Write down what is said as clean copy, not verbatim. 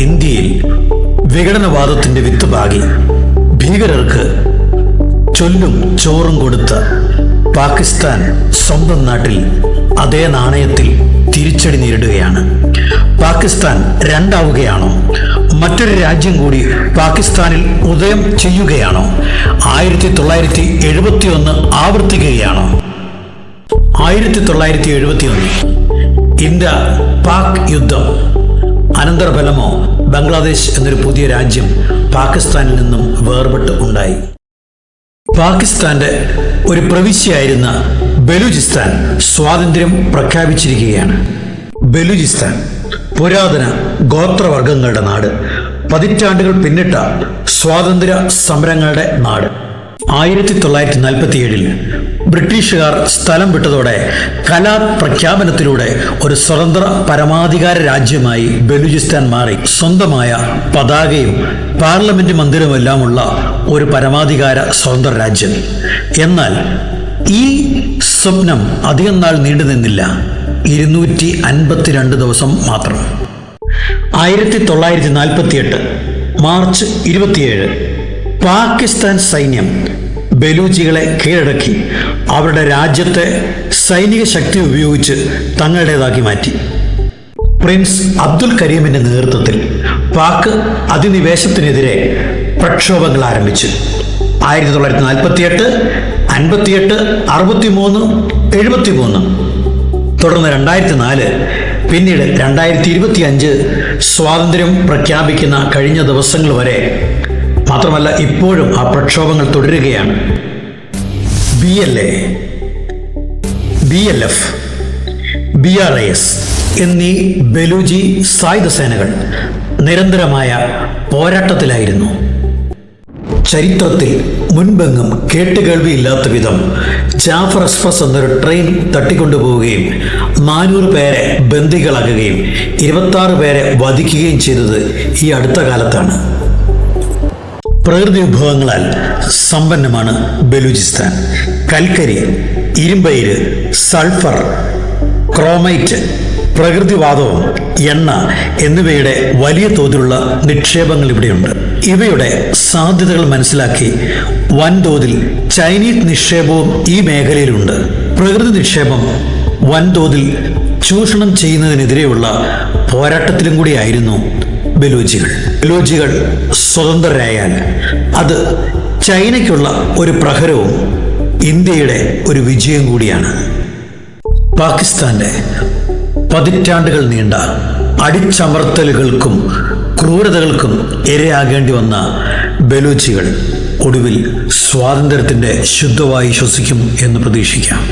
ഇന്ത്യയിൽ വിഘടനവാദത്തിന്റെ വിത്ത് പാകി ഭീകരർക്ക് ചൊല്ലും ചോറും കൊടുത്ത് പാകിസ്ഥാൻ സ്വന്തം നാട്ടിൽ അതേ നാണയത്തിൽ തിരിച്ചടി നേരിടുകയാണ്. പാകിസ്ഥാൻ രണ്ടാവുകയാണോ? മറ്റൊരു രാജ്യം കൂടി പാകിസ്ഥാനിൽ ഉദയം ചെയ്യുകയാണോ? 1971 ആവർത്തിക്കുകയാണോ? 1971 ഇന്ത്യ പാക് യുദ്ധം അനന്തരഫലമോ ബംഗ്ലാദേശ് എന്നൊരു പുതിയ രാജ്യം പാകിസ്ഥാനിൽ നിന്നും വേർപെട്ട് ഉണ്ടായി. പാകിസ്ഥാന്റെ ഒരു പ്രവിശ്യയായിരുന്ന ബലൂചിസ്ഥാൻ സ്വാതന്ത്ര്യം പ്രഖ്യാപിച്ചിരിക്കുകയാണ്. ബലൂചിസ്ഥാൻ പുരാതന ഗോത്രവർഗങ്ങളുടെ നാട്, പതിറ്റാണ്ടുകൾ പിന്നിട്ട സ്വാതന്ത്ര്യ സമരങ്ങളുടെ നാട്. 1947 ബ്രിട്ടീഷുകാർ സ്ഥലം വിട്ടതോടെ കലാപ്രഖ്യാപനത്തിലൂടെ ഒരു സ്വതന്ത്ര പരമാധികാര രാജ്യമായി ബലൂചിസ്ഥാൻ മാറി. സ്വന്തമായ പതാകയും പാർലമെന്റ് മന്ദിരവുമെല്ലാമുള്ള ഒരു പരമാധികാര സ്വതന്ത്ര രാജ്യം. എന്നാൽ ഈ സ്വപ്നം അധികം നാൾ നീണ്ടു നിന്നില്ല. 252 ദിവസം മാത്രം. 1948 മാർച്ച് 27 പാകിസ്ഥാൻ സൈന്യം ബലൂചികളെ കീഴടക്കി അവരുടെ രാജ്യത്തെ സൈനിക ശക്തി ഉപയോഗിച്ച് തങ്ങളുടേതാക്കി മാറ്റി. പ്രിൻസ് അബ്ദുൽ കരീമിന്റെ നേതൃത്വത്തിൽ പാക് അധിനിവേശത്തിനെതിരെ പ്രക്ഷോഭങ്ങൾ ആരംഭിച്ചു. 1948, 58, 63, 73, തുടർന്ന് 2004, പിന്നീട് 2025 സ്വാതന്ത്ര്യം പ്രഖ്യാപിക്കുന്ന കഴിഞ്ഞ ദിവസങ്ങൾ വരെ. മാത്രമല്ല, ഇപ്പോഴും ആ പ്രക്ഷോഭങ്ങൾ തുടരുകയാണ്. BLA, BLF, BRIS എന്നീ ബലൂചി സായുധ സേനകൾ നിരന്തരമായ പോരാട്ടത്തിലായിരുന്നു. ചരിത്രത്തിൽ മുൻപെങ്ങും കേട്ടുകേൾവിയില്ലാത്ത വിധം ജാഫർ എക്സ്പ്രസ് എന്നൊരു ട്രെയിൻ തട്ടിക്കൊണ്ടുപോവുകയും 400 പേരെ ബന്ദികളാക്കുകയും 26 പേരെ വധിക്കുകയും ചെയ്തത് ഈ അടുത്ത കാലത്താണ്. പ്രകൃതി വിഭവങ്ങളാൽ സമ്പന്നമാണ് ബലൂചിസ്ഥാൻ. കൽക്കരി, ഇരുമ്പയിര്, സൾഫർ, ക്രോമൈറ്റ്, പ്രകൃതിവാതകം, എണ്ണ എന്നിവയുടെ വലിയ തോതിലുള്ള നിക്ഷേപങ്ങൾ ഇവിടെയുണ്ട്. ഇവയുടെ സാധ്യതകൾ മനസ്സിലാക്കി വൻതോതിൽ ചൈനീസ് നിക്ഷേപവും ഈ മേഖലയിലുണ്ട്. പ്രകൃതി നിക്ഷേപം വൻതോതിൽ ചൂഷണം ചെയ്യുന്നതിനെതിരെയുള്ള പോരാട്ടത്തിലും കൂടിയായിരുന്നു ബലൂചികൾ. ബലൂചികൾ സ്വതന്ത്രരായാൽ അത് ചൈനയ്ക്കുള്ള ഒരു പ്രഹരവും ഇന്ത്യയുടെ ഒരു വിജയം കൂടിയാണ്. പാകിസ്ഥാന്റെ പതിറ്റാണ്ടുകൾ നീണ്ട അടിച്ചമർത്തലുകൾക്കും ക്രൂരതകൾക്കും ഇരയാകേണ്ടി വന്ന ബലൂചികൾ ഒടുവിൽ സ്വാതന്ത്ര്യത്തിന്റെ ശുദ്ധവായു ശ്വസിക്കും എന്ന് പ്രതീക്ഷിക്കാം.